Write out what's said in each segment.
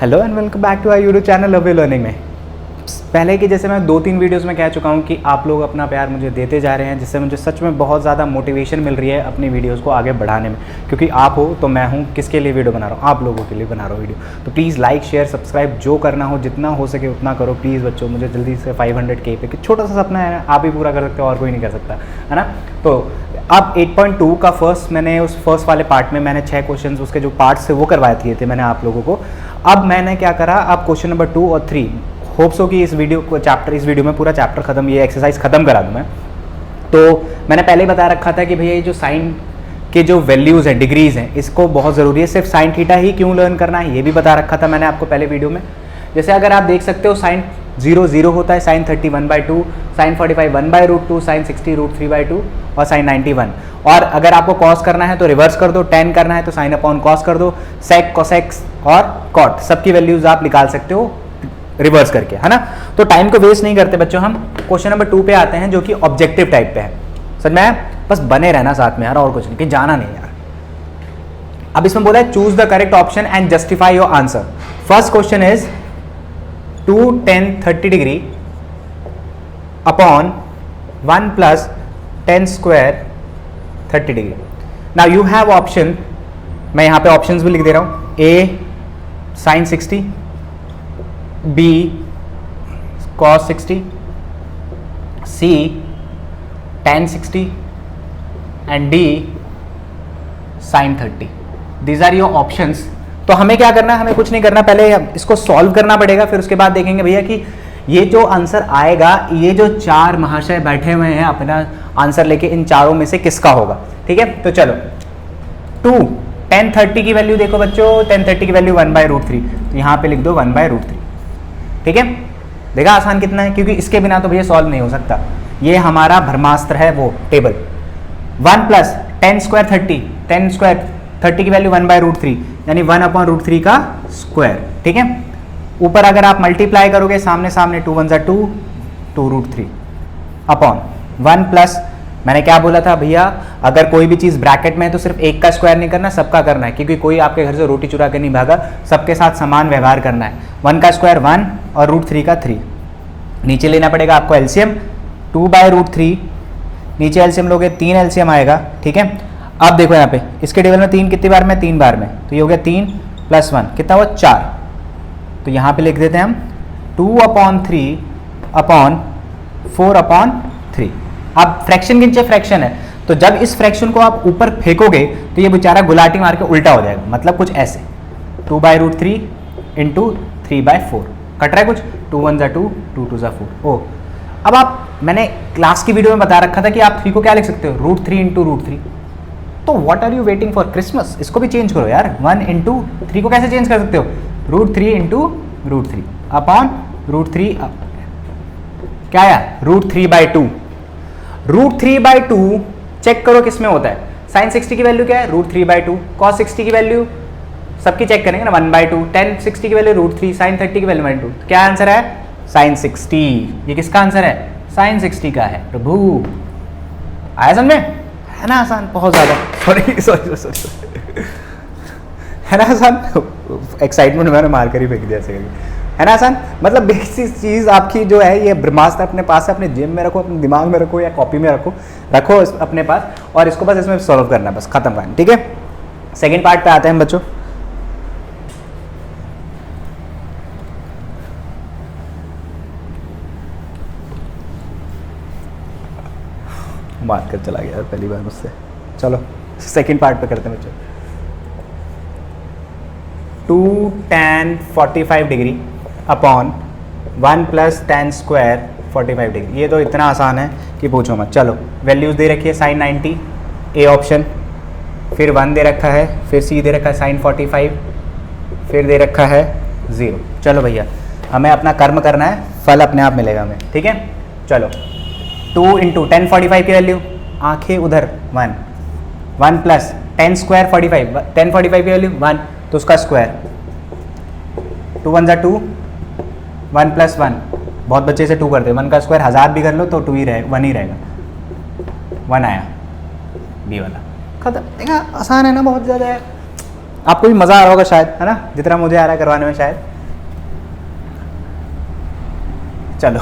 Hello and welcome back to our YouTube channel love you learning में। पहले की जैसे मैं 2-3 वीडियोस में कह चुका हूँ कि आप लोग अपना प्यार मुझे देते जा रहे हैं, जिससे मुझे सच में बहुत ज़्यादा मोटिवेशन मिल रही है अपनी वीडियोस को आगे बढ़ाने में, क्योंकि आप हो तो मैं हूँ। किसके लिए वीडियो बना रहा हूँ? आप लोगों के लिए बना रहा हूँ वीडियो। तो प्लीज़ लाइक शेयर सब्सक्राइब जो करना हो, जितना हो सके उतना करो प्लीज़ बच्चों। मुझे जल्दी से 500K पे, छोटा सा सपना है, आप ही पूरा कर सकते हो और कोई नहीं कर सकता, है ना। तो अब 8.2 का मैंने उस फर्स्ट वाले पार्ट में मैंने 6 क्वेश्चन उसके जो पार्ट्स थे वो करवाए दिए थे मैंने आप लोगों को। अब मैंने क्या करा, अब क्वेश्चन नंबर 2 और 3 होप्स हो कि इस वीडियो में पूरा चैप्टर खत्म, ये एक्सरसाइज खत्म करा दूँ मैं। तो मैंने पहले ही बता रखा था कि भैया ये जो साइन के जो वैल्यूज़ हैं, डिग्रीज हैं, इसको बहुत ज़रूरी है। सिर्फ साइन थीटा ही क्यों लर्न करना है ये भी बता रखा था मैंने आपको पहले वीडियो में। जैसे अगर आप देख सकते हो साइन 0 0 होता है, साइन 30 1/2, साइन 45 1/√2, साइन 60 √3/2 और साइन 90 1। और अगर आपको कॉस करना है तो रिवर्स कर दो, tan करना है तो साइन अपॉन कॉस कर दो, सेक कोसेक और कॉट सबकी वैल्यूज आप निकाल सकते हो रिवर्स करके, है ना। तो टाइम को वेस्ट नहीं करते बच्चों, हम क्वेश्चन नंबर 2 पे आते हैं जो कि ऑब्जेक्टिव टाइप पे है। समझ में? बस बने रहना साथ में यार, और कुछ नहीं, कि जाना नहीं यार। अब इसमें बोला है choose the correct option and justify your answer. First question is 2 tan 30 degree upon 1 + tan square 30 degree. Now you have option, मैं यहां पे ऑप्शंस भी लिख दे रहा हूं। A sine 60, B cos 60, C tan 60 and D sin 30। These are your options. तो हमें क्या करना है? हमें कुछ नहीं करना, पहले इसको सॉल्व करना पड़ेगा, फिर उसके बाद देखेंगे भैया कि ये जो आंसर आएगा, ये जो 4 महाशय बैठे हुए हैं अपना आंसर लेके, इन चारों में से किसका होगा। ठीक है, तो चलो 2 tan 30 की वैल्यू देखो बच्चों, tan 30 की वैल्यू 1/√3, तो यहाँ पे लिख दो 1/√3। ठीक है, देखा आसान कितना है, क्योंकि इसके बिना तो भैया सॉल्व नहीं हो सकता। ये हमारा ब्रह्मास्त्र है वो table. 1 + tan square 30, tan square 30 की वैल्यू 1/√3 यानी 1/√3 का स्क्वायर। ठीक है, ऊपर अगर आप मल्टीप्लाई करोगे सामने सामने 2 1 2 2√3 अपॉन 1 प्लस, मैंने क्या बोला था भैया, अगर कोई भी चीज़ ब्रैकेट में है तो सिर्फ एक का स्क्वायर नहीं करना, सबका करना है, क्योंकि कोई आपके घर से रोटी चुरा के नहीं भागा, सबके साथ समान व्यवहार करना है। 1 का स्क्वायर 1 और √3 का 3। नीचे लेना पड़ेगा आपको एलसीएम, 2/√3, नीचे एलसीएम लोगे 3 एलसीएम आएगा। ठीक है, अब देखो यहाँ पे इसके टेबल में 3 कितनी बार में? 3 बार में, तो ये हो गया 3 + 1 कितना हुआ? 4। तो यहाँ पे लिख देते हैं हम 2/3 अपॉन 4/3। अब फ्रैक्शन के नीचे फ्रैक्शन है, तो जब इस फ्रैक्शन को आप ऊपर फेंकोगे तो ये बेचारा गुलाटी मार के उल्टा हो जाएगा, मतलब कुछ ऐसे 2/√3 × 3/4 कट रहा है कुछ, 2 1 2 2 2 4। ओ, अब आप, मैंने क्लास की वीडियो में बता रखा था कि आप 3 को क्या लिख सकते हो? √3 × √3। तो what are you waiting for? Christmas, इसको भी चेंज करो यार। 1 × 3 को कैसे चेंज कर सकते हो? √3 × √3 अपॉन √3 क्या आया? √3/2। √3/2 चेक करो किस में होता है। साइन 60 की वैल्यू क्या है? √3/2। cos 60 की वैल्यू सबकी चेक करेंगे ना, 1/2। tan 60 की वैल्यू √3, साइन 30 की वैल्यू 1/2। तो क्या आंसर है? साइन 60। ये किसका आंसर है? साइन 60 का है। प्रभु आया समझ में? है ना आसान? बहुत ज़्यादा, सॉरी है ना आसान? एक्साइटमेंट मैंने मार कर ही फेंक दिया ऐसे करके। है ना आसान? मतलब बेसिक चीज़ आपकी जो है, ये ब्रह्मास्त्र अपने पास है, अपने जेब में रखो, अपने दिमाग में रखो या कॉपी में रखो अपने पास, और इसको बस इसमें सॉल्व करना है, बस खत्म करना। ठीक है, सेकेंड पार्ट पे आते हैं बच्चों। बात कर चला गया पहली बार मुझसे। चलो सेकेंड पार्ट पे करते हैं बच्चों। 2 tan 45 degree upon 1 + tan square 45 degree. ये तो इतना आसान है कि पूछो मत। चलो वैल्यूज़ दे रखी है, साइन 90 ए ऑप्शन, फिर 1 दे रखा है, फिर सी दे रखा है साइन 45, फिर दे रखा है 0। चलो भैया हमें अपना कर्म करना है, फल अपने आप मिलेगा हमें। ठीक है, चलो 2 × tan 45 की वैल्यू, आंखें उधर 1 + tan स्क्वायर 45, tan 45 की वैल्यू 1, तो उसका स्क्वायर 2 1 2 1 + 1। बहुत बच्चे से 2 करते हैं, 1 का स्क्वायर 1000 भी कर लो तो 2 ही रहेगा, 1 ही रहेगा। 1 आया बी वाला, खत्म। देखा आसान है ना, बहुत ज़्यादा है। आपको भी मज़ा आ रहा होगा शायद, है ना, जितना मुझे आ रहा है करवाने में शायद। चलो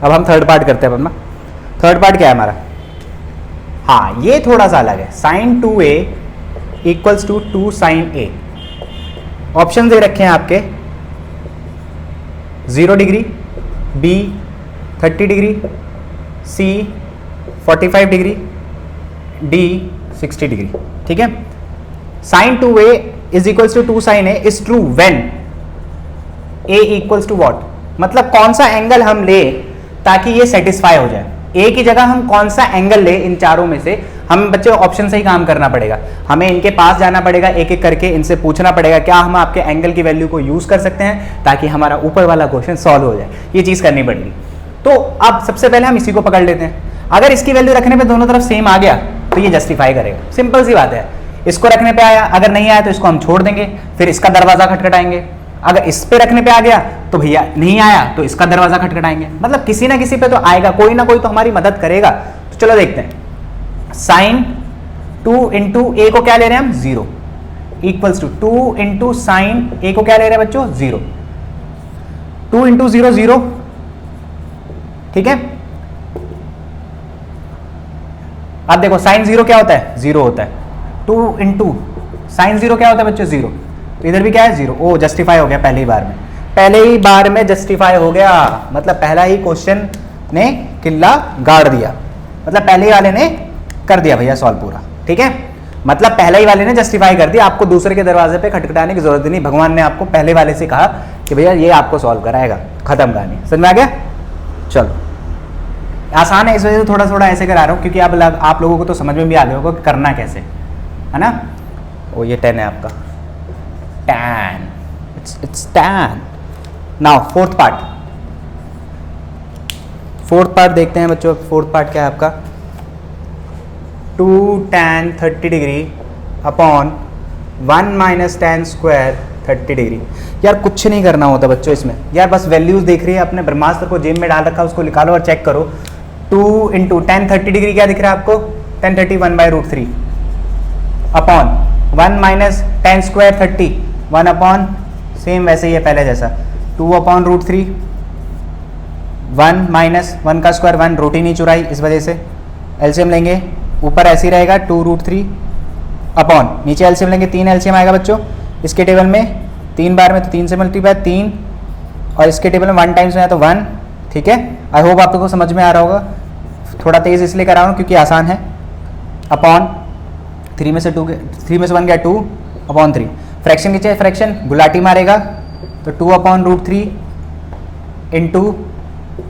अब हम थर्ड पार्ट करते हैं अपना। थर्ड पार्ट क्या है हमारा? हाँ, ये थोड़ा सा अलग है। Sine 2a equals to 2 sine a। Option दे रखे हैं आपके 0 degree, b 30 degree, c 45 degree, d 60 degree. ठीक है। Sine 2a is equals to 2 sine a is true when a equals to what, मतलब कौन सा एंगल हम ले ताकि ये सेटिस्फाई हो जाए। ए की जगह हम कौन सा एंगल ले इन चारों में से, हम बच्चे ऑप्शन से ही काम करना पड़ेगा। हमें इनके पास जाना पड़ेगा, एक एक करके इनसे पूछना पड़ेगा क्या हम आपके एंगल की वैल्यू को यूज कर सकते हैं ताकि हमारा ऊपर वाला क्वेश्चन सॉल्व हो जाए। ये चीज करनी पड़ेगी। तो अब सबसे पहले हम इसी को पकड़ लेते हैं। अगर इसकी वैल्यू रखने पे दोनों तरफ सेम आ गया तो ये जस्टिफाई करेगा। सिंपल सी बात है। इसको रखने पे आया, अगर नहीं आया तो इसको हम छोड़ देंगे, फिर इसका दरवाजा खटखटाएंगे। अगर इस पे रखने पे आ गया तो भैया नहीं आया तो इसका दरवाजा खटखटाएंगे। मतलब किसी ना किसी पे तो आएगा, कोई ना कोई तो हमारी मदद करेगा। तो चलो देखते हैं। साइन 2 इंटू ए को क्या ले रहे हैं हम? 0 इक्वल्स टू 2 इंटू साइन ए को क्या ले रहे हैं बच्चों? 0। 2 इंटू 0 0। ठीक है। अब देखो साइन 0 क्या होता है? 0 होता है। 2 इंटू साइन 0 क्या होता है बच्चों? 0। तो इधर भी क्या है? 0। ओ, जस्टिफाई हो गया पहली बार में। पहले ही बार में जस्टिफाई हो गया, मतलब पहला ही क्वेश्चन ने किल्ला गाड़ दिया, मतलब पहले ही वाले ने कर दिया भैया सॉल्व पूरा। ठीक है, मतलब पहले ही वाले ने जस्टिफाई कर दिया। आपको दूसरे के दरवाजे पे खटखटाने की जरूरत नहीं। भगवान ने आपको पहले वाले से कहा कि भैया ये आपको सॉल्व कराएगा। खत्म कहानी। समझ में आ गया? चलो, आसान है, इस वजह से थोड़ा थोड़ा ऐसे करा रहा हूँ क्योंकि अब आप लोगों को तो समझ में भी आ गया होगा करना कैसे है ना। ओ, ये 10 है आपका, tan, it's tan। Now fourth part देखते हैं बच्चों। फोर्थ पार्ट क्या है आपका? 2 tan 30 degree upon 1 minus tan square 30 degree. यार कुछ नहीं करना होता बच्चों इसमें, यार बस वैल्यूज देख रही है, अपने ब्रह्मास्त्र को जेब में डाल रखा है, उसको निकालो और चेक करो। 2 इंटू tan 30 डिग्री क्या दिख रहा है आपको? tan 30 1/√3 upon 1 minus tan square 30 1 upon, same वैसे ही है पहले जैसा, 2/√3। 1 माइनस 1 का स्क्वायर 1, रोटी नहीं चुराई इस वजह से। एलसीएम लेंगे, ऊपर ऐसे ही रहेगा 2√3 अपॉन, नीचे एलसीएम लेंगे 3 एलसीएम आएगा बच्चों इसके टेबल में। 3 बार में तो 3 से मल्टीप्लाई 3, और इसके टेबल में 1 टाइम्स में है तो 1। ठीक है, आई होप आप लोगों को समझ में आ रहा होगा। थोड़ा तेज इसलिए करा रहा हूँ क्योंकि आसान है। अपॉन 3 में से 1 गया 2 अपॉन 3। फ्रैक्शन नीचे फ्रैक्शन गुलाटी मारेगा तो 2/√3 इंटू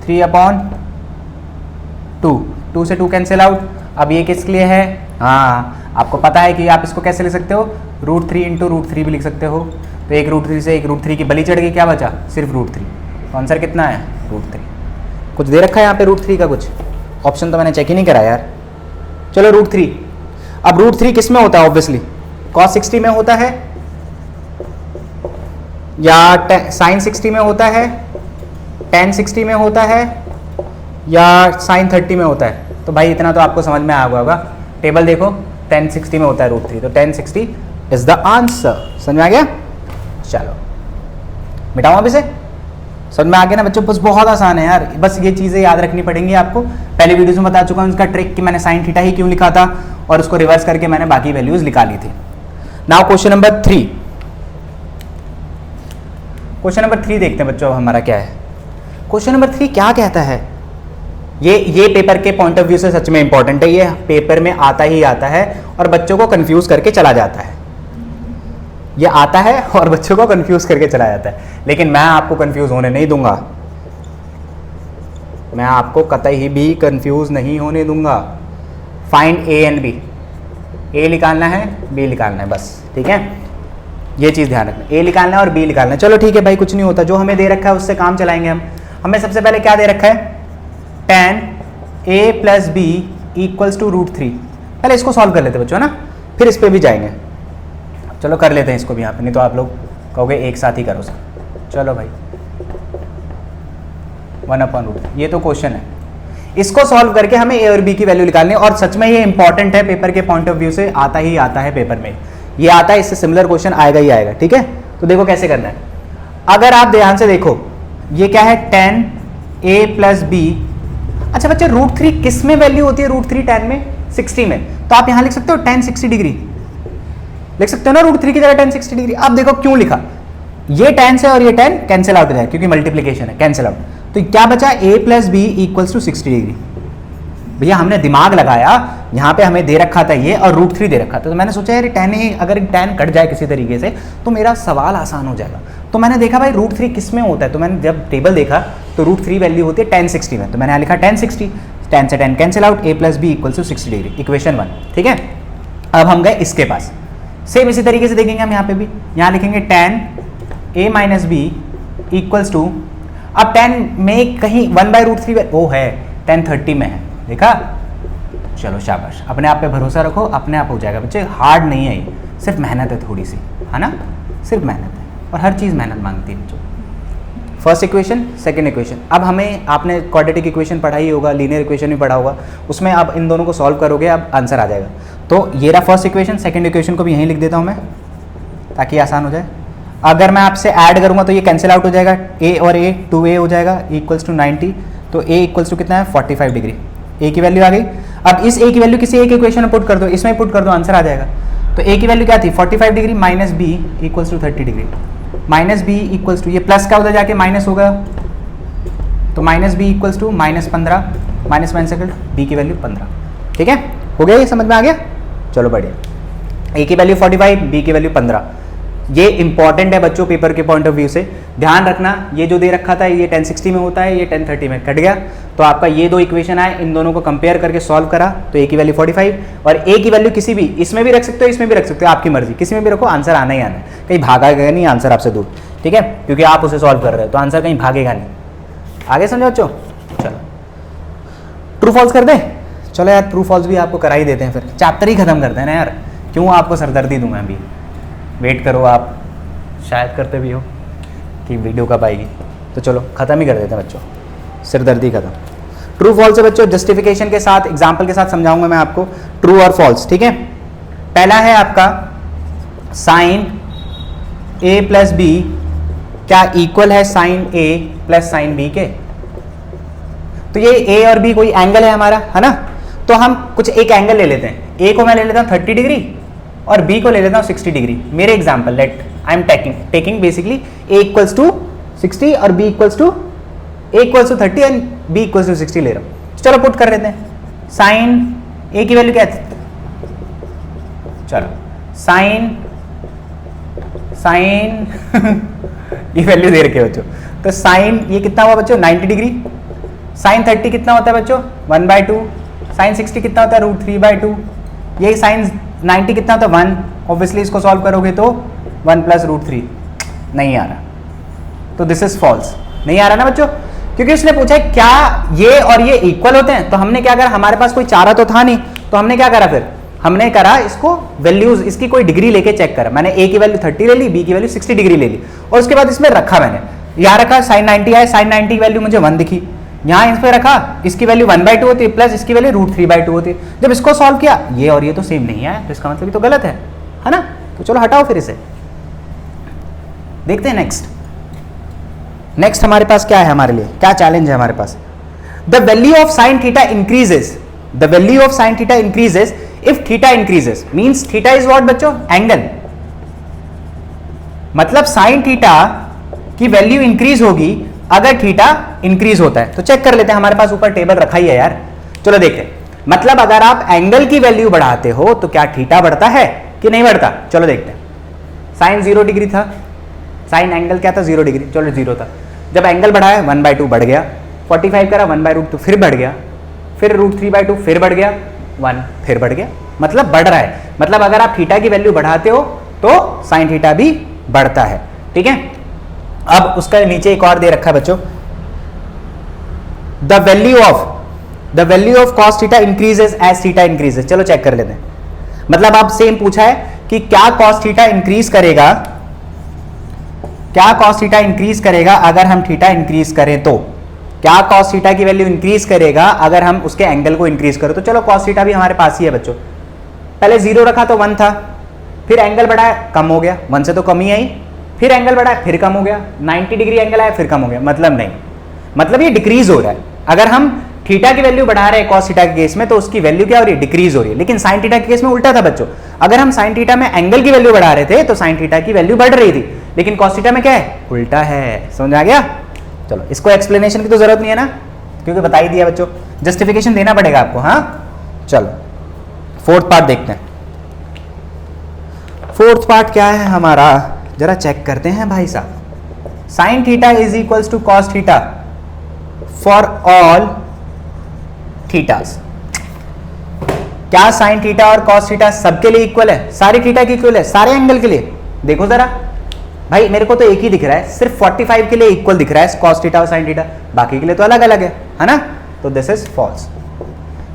3/2। 2 से 2 कैंसिल आउट। अब ये किसके लिए है? हाँ, आपको पता है कि आप इसको कैसे लिख सकते हो? √3 इंटू √3 भी लिख सकते हो। तो एक √3 से एक √3 की बलि चढ़ गई, क्या बचा? सिर्फ √3। तो आंसर कितना है? √3। कुछ दे रखा है यहाँ पे √3 का? कुछ ऑप्शन तो मैंने चेक ही नहीं करा यार। चलो √3। अब √3 किस में होता है? ऑब्वियसली cos 60 में होता है, या sin 60 में होता है, tan 60 में होता है, या sin 30 में होता है। तो भाई इतना तो आपको समझ में आ गया होगा। टेबल देखो, tan 60 में होता है √3, तो tan 60 इज द आंसर। समझ में आ गया? चलो मिटाऊं अब इसे। समझ में आ गया ना बच्चों? बस बहुत आसान है यार, बस ये चीज़ें याद रखनी पड़ेंगी आपको। पहले वीडियोस में बता चुका हूँ इसका ट्रिक कि मैंने sin थीटा ही क्यों लिखा था और उसको रिवर्स करके मैंने बाकी वैल्यूज निकाली थी। Now question number 3। Question number 3 देखते हैं बच्चों हमारा क्या है। क्वेश्चन नंबर 3 क्या कहता है? ये पेपर के पॉइंट ऑफ व्यू से सच में इंपॉर्टेंट है। ये पेपर में आता ही आता है और बच्चों को कंफ्यूज करके चला जाता है। ये आता है और बच्चों को कंफ्यूज करके चला जाता है, लेकिन मैं आपको कंफ्यूज होने नहीं दूंगा। मैं आपको कतई भी कंफ्यूज नहीं होने दूंगा। Find A and B. A निकालना है, बी निकालना है, बस। ठीक है, ये चीज़ ध्यान रखना। ए निकालना है और बी निकालना है। चलो ठीक है भाई, कुछ नहीं होता, जो हमें दे रखा है उससे काम चलाएंगे हम। हमें सबसे पहले क्या दे रखा है? tan a plus b equals to √3। पहले इसको सॉल्व कर लेते बच्चों ना, फिर इस पर भी जाएंगे। चलो कर लेते हैं इसको भी यहाँ पे, नहीं तो आप लोग कहोगे एक साथ ही करो सर। चलो भाई 1/√3, ये तो क्वेश्चन है। इसको सॉल्व करके हमें ए और बी की वैल्यू निकालनी है, और सच में ये इंपॉर्टेंट है, पेपर के पॉइंट ऑफ व्यू से आता ही आता है। पेपर में ये आता है, इससे सिमिलर क्वेश्चन आएगा ही आएगा। ठीक है, तो देखो कैसे करना है। अगर आप ध्यान से देखो, ये क्या है? tan ए प्लस बी। अच्छा बच्चे √3 किस में वैल्यू होती है? √3 tan में 60 में, तो आप यहां लिख सकते हो tan 60 डिग्री लिख सकते हो ना, √3 की जगह tan 60 डिग्री। अब देखो क्यों लिखा, ये tan से और ये tan कैंसिल आउट हो जाए क्योंकि मल्टीप्लीकेशन है, कैंसिल आउट। तो क्या बचा? a plus b equals to 60 degree. भैया हमने दिमाग लगाया, यहाँ पे हमें दे रखा था ये और √3 दे रखा था, तो मैंने सोचा यार tan अगर tan कट जाए किसी तरीके से तो मेरा सवाल आसान हो जाएगा। तो मैंने देखा भाई √3 किस में होता है, तो मैंने जब टेबल देखा तो √3 वैल्यू होती है tan 60 में, तो मैंने यहाँ लिखा tan 60, tan से tan cancel out, a plus b equals to 60 degree, equation 1। ठीक है, अब हम गए इसके पास, सेम इसी तरीके से देखेंगे हम यहाँ पे भी, यहाँ लिखेंगे tan a minus b equals to, अब tan में कहीं 1/√3 वो है, tan 30 में है, देखा? चलो शाबाश, अपने आप पे भरोसा रखो, अपने आप हो जाएगा बच्चे, हार्ड नहीं है ये, सिर्फ मेहनत है थोड़ी सी, है ना, सिर्फ मेहनत है और हर चीज़ मेहनत मांगती है बच्चों। फर्स्ट इक्वेशन, सेकंड इक्वेशन, अब हमें आपने क्वाड्रेटिक इक्वेशन पढ़ा ही होगा, लीनियर इक्वेशन भी पढ़ा होगा, उसमें आप इन दोनों को सॉल्व करोगे अब आंसर आ जाएगा। तो ये रहा फर्स्ट इक्वेशन, सेकंड इक्वेशन को भी यहीं लिख देता हूँ मैं ताकि आसान हो जाए। अगर मैं आपसे ऐड करूँगा तो ये कैंसिल आउट हो जाएगा, a और a 2a हो जाएगा इक्वल्स टू 90, तो a इक्वल्स टू कितना है 45 डिग्री, a की वैल्यू आ गई। अब इस a की वैल्यू किसी एक इक्वेशन में पुट कर दो, इसमें पुट कर दो, आंसर आ जाएगा। तो a की वैल्यू क्या थी 45 degree minus b equals to 30 degree, minus b equals to, ये प्लस का उधर जाके माइनस होगा, तो minus b equals to -15, -1 b की वैल्यू 15। ठीक है, हो गया, ये समझ में आ गया? चलो बढ़िया, a की वैल्यू 45, b की वैल्यू 15। ये इंपॉर्टेंट है बच्चों पेपर के पॉइंट ऑफ व्यू से, ध्यान रखना, ये जो दे रखा था ये tan 60 में होता है, ये tan 30 में कट गया, तो आपका ये दो इक्वेशन आए, इन दोनों को कंपेयर करके सॉल्व करा तो a की वैल्यू 45 और a की वैल्यू किसी भी, इसमें भी रख सकते हो, इसमें भी रख सकते हो, आपकी मर्जी, किसी में भी रखो, आंसर आना ही आना है, कहीं भागेगा नहीं आंसर आपसे दूर। ठीक है, क्योंकि आप उसे सॉल्व कर रहे हो तो आंसर कहीं भागेगा नहीं। आगे समझो बच्चों, चलो ट्रू फॉल्स कर दें। चलो यार ट्रू फॉल्स भी आपको करा ही देते हैं, फिर चैप्टर ही खत्म करते हैं ना यार, क्यों आपको सरदर्दी दूंगा अभी, वेट करो आप, शायद करते भी हो कि वीडियो कब आएगी, तो चलो ख़त्म ही कर देते हैं बच्चों, सिरदर्दी खत्म। ट्रू फॉल्स है बच्चों, जस्टिफिकेशन के साथ, एग्जाम्पल के साथ समझाऊंगा मैं आपको ट्रू और फॉल्स। ठीक है, पहला है आपका साइन a प्लस बी क्या इक्वल है sine a plus sine b के? तो ये a और b कोई एंगल है हमारा, है ना, तो हम कुछ एक एंगल ले लेते हैं, a को मैं ले लेता हूँ 30 डिग्री और b को ले लेता हूँ 60 डिग्री। मेरे example let I am taking basically a equals to 60 और b equals to, a equals to 30 and b equals to 60 ले रहा हूँ। चलो पुट कर लेते हैं, साइन a की वैल्यू क्या है, चलो साइन ये वैल्यू दे रखे बच्चों, तो साइन ये कितना हुआ बच्चों 90 डिग्री, साइन 30 कितना होता है बच्चों 1/2, साइन 60 कितना होता है √3/2, ये साइन 90 कितना होता है 1, ऑब्वियसली इसको सॉल्व करोगे तो 1 + √3, नहीं आ रहा, तो दिस इज फॉल्स, नहीं आ रहा ना बच्चों, क्योंकि उसने पूछा क्या ये और ये इक्वल होते हैं, तो हमने क्या करा, हमारे पास कोई चारा तो था नहीं, तो हमने क्या करा, फिर हमने करा इसको वैल्यूज, इसकी कोई डिग्री लेके चेक करा, मैंने a की वैल्यू 30 ले ली, b की वैल्यू 60 डिग्री ले ली, और उसके बाद इसमें रखा, मैंने यहाँ रखा साइन 90 है, साइन 90 की वैल्यू मुझे 1 दिखी, यहाँ इस पर रखा, इसकी वैल्यू 1/2 होती है प्लस इसकी वैल्यू √3/2 होती है। जब इसको सॉल्व किया ये और ये तो सेम नहीं आया, तो इसका मतलब ये तो गलत है ना, तो चलो हटाओ फिर इसे, देखते हैं नेक्स्ट हमारे पास क्या है, हमारे लिए क्या चैलेंज है हमारे पास। The value of sine theta increases, the value of sine theta increases if theta increases, means theta is what बच्चों, एंगल, मतलब साइन थीटा की वैल्यू इंक्रीज होगी अगर थीटा इंक्रीज होता है। तो चेक कर लेते हैं, हमारे पास ऊपर टेबल रखा ही है यार, चलो देखते हैं, मतलब अगर आप एंगल की वैल्यू बढ़ाते हो तो क्या थीटा बढ़ता है कि नहीं बढ़ता, चलो देखते हैं। साइन 0 डिग्री था, साइन एंगल क्या था 0 डिग्री, चलो 0 था, जब एंगल बढ़ाया 1/2 बढ़ गया, 45 करा 1/√2 फिर बढ़ गया, फिर √3/2 फिर बढ़ गया, 1 फिर बढ़ गया, मतलब बढ़ रहा है, मतलब अगर आप थीटा की वैल्यू बढ़ाते हो तो साइन थीटा भी बढ़ता है। ठीक है, अब उसका नीचे एक और दे रखा है बच्चों, the value of cos theta increases as theta increases. चलो चेक कर लेते हैं, मतलब आप सेम पूछा है कि क्या कॉस थीटा इंक्रीज करेगा, क्या कॉस थीटा इंक्रीज करेगा अगर हम थीटा इंक्रीज करें, तो क्या कॉस थीटा की वैल्यू इंक्रीज करेगा अगर हम उसके एंगल को इंक्रीज करें। तो चलो कॉस थीटा भी हमारे पास ही है बच्चों, पहले 0 रखा तो 1 था, फिर एंगल बढ़ाया कम हो गया, 1 से तो कम ही आई, फिर एंगल बढ़ाया फिर कम हो गया, 90 डिग्री एंगल आया फिर कम हो गया, मतलब नहीं, मतलब ये डिक्रीज हो रहा है। अगर हम थीटा की वैल्यू बढ़ा रहे हैं कॉस थीटा के केस में तो उसकी वैल्यू क्या हो रही है, डिक्रीज हो रही है। लेकिन साइन थीटा के केस में उल्टा था बच्चों, अगर हम साइन थीटा में एंगल की वैल्यू बढ़ा रहे थे तो साइन थीटा की वैल्यू बढ़ रही थी, लेकिन कॉस थीटा में क्या है, उल्टा है। समझ आ गया? चलो इसको एक्सप्लेनेशन की तो जरूरत नहीं है ना, क्योंकि बता ही दिया बच्चों, जस्टिफिकेशन देना पड़ेगा आपको। हाँ चलो फोर्थ पार्ट देखते हैं। फोर्थ पार्ट क्या है हमारा, जरा चेक करते हैं भाई साहब। Sine theta is equals to cos theta for all thetas. क्या साइन थीटा और कॉस थीटा सबके लिए इक्वल है, सारे थीटा के इक्वल है, सारे एंगल के लिए? देखो जरा भाई, मेरे को तो एक ही दिख रहा है, सिर्फ 45 के लिए इक्वल दिख रहा है कॉस थीटा और साइन थीटा, बाकी के लिए तो अलग अलग है ना? तो this is false.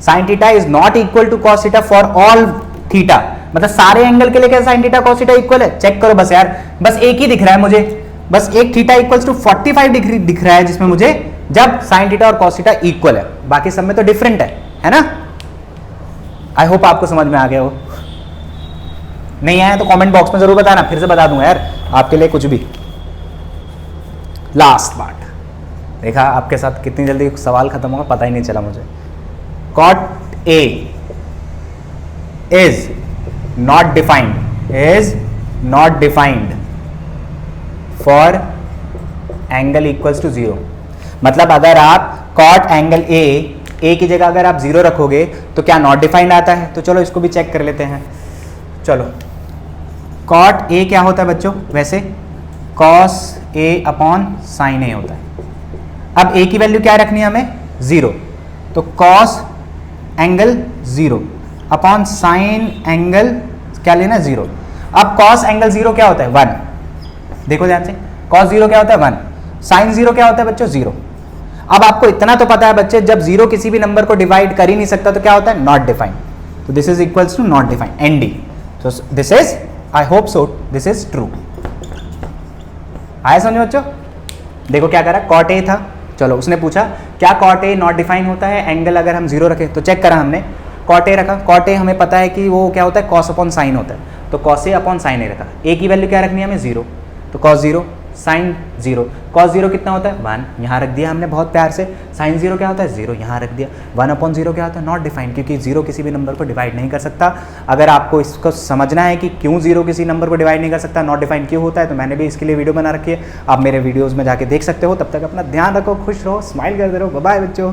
Sine theta is not equal to cos theta for all theta, मतलब सारे एंगल के लिए क्या sine theta cos theta equal है? चेक करो बस यार, बस एक ही दिख रहा है मुझे, बस एक थीटा इक्वल्स टू 45 डिग्री दिख रहा है जिसमें मुझे, जब साइन थीटा और कॉस थीटा इक्वल है, बाकी सब में तो डिफरेंट है ना? आई होप आपको समझ में आ गया हो। नहीं आया तो कमेंट बॉक्स में जरूर बताना, फिर से बता दूंगा यार आपके लिए कुछ भी। लास्ट पार्ट देखा, आपके साथ कितनी जल्दी सवाल खत्म होगा पता ही नहीं चला मुझे। Cot A is not defined for angle equals to 0। मतलब अगर आप कॉट एंगल ए की जगह अगर आप 0 रखोगे तो क्या नॉट डिफाइंड आता है? तो चलो इसको भी चेक कर लेते हैं। चलो कॉट ए क्या होता है बच्चों, वैसे कॉस ए अपॉन साइन ए होता है। अब ए की वैल्यू क्या रखनी है हमें, 0, तो cos angle 0 upon sine angle क्या लेना, 0। अब कॉस एंगल 0 क्या होता है, 1। देखो ध्यान से, कॉस 0 क्या होता है, 1। साइन 0 क्या होता है बच्चों, 0। अब आपको इतना तो पता है बच्चे, जब 0 किसी भी नंबर को डिवाइड कर ही नहीं सकता तो क्या होता है, नॉट डिफाइंड। तो this is equals to not defined, ND. So this is, I hope so this is true. आया समझ बच्चों? देखो क्या करा, कॉट ए था, चलो उसने पूछा क्या कॉट ए नॉट डिफाइन होता है एंगल अगर हम 0 रखें, तो चेक करा हमने, कॉट ए रखा। कॉट ए हमें पता है कि वो क्या होता है, कॉस अपॉन साइन होता है, तो कॉस ए अपॉन साइन ए रखा। ए की वैल्यू क्या रखनी है हमें, 0, तो कॉस 0 साइन 0। कॉस 0 कितना होता है, 1, यहाँ रख दिया हमने बहुत प्यार से। साइन 0 क्या होता है, 0, यहाँ रख दिया। 1 अपॉन 0 क्या होता है, नॉट डिफाइंड, क्योंकि 0 किसी भी नंबर को डिवाइड नहीं कर सकता। अगर आपको इसको समझना है कि क्यों 0 किसी नंबर को डिवाइड नहीं कर सकता, नॉट डिफाइंड क्यों होता है, तो मैंने भी इसके लिए वीडियो बना रखी है, आप मेरे वीडियोज़ में जाके देख सकते हो। तब तक अपना ध्यान रखो, खुश रहो, स्माइल करते रहो। बाय बाय बच्चों।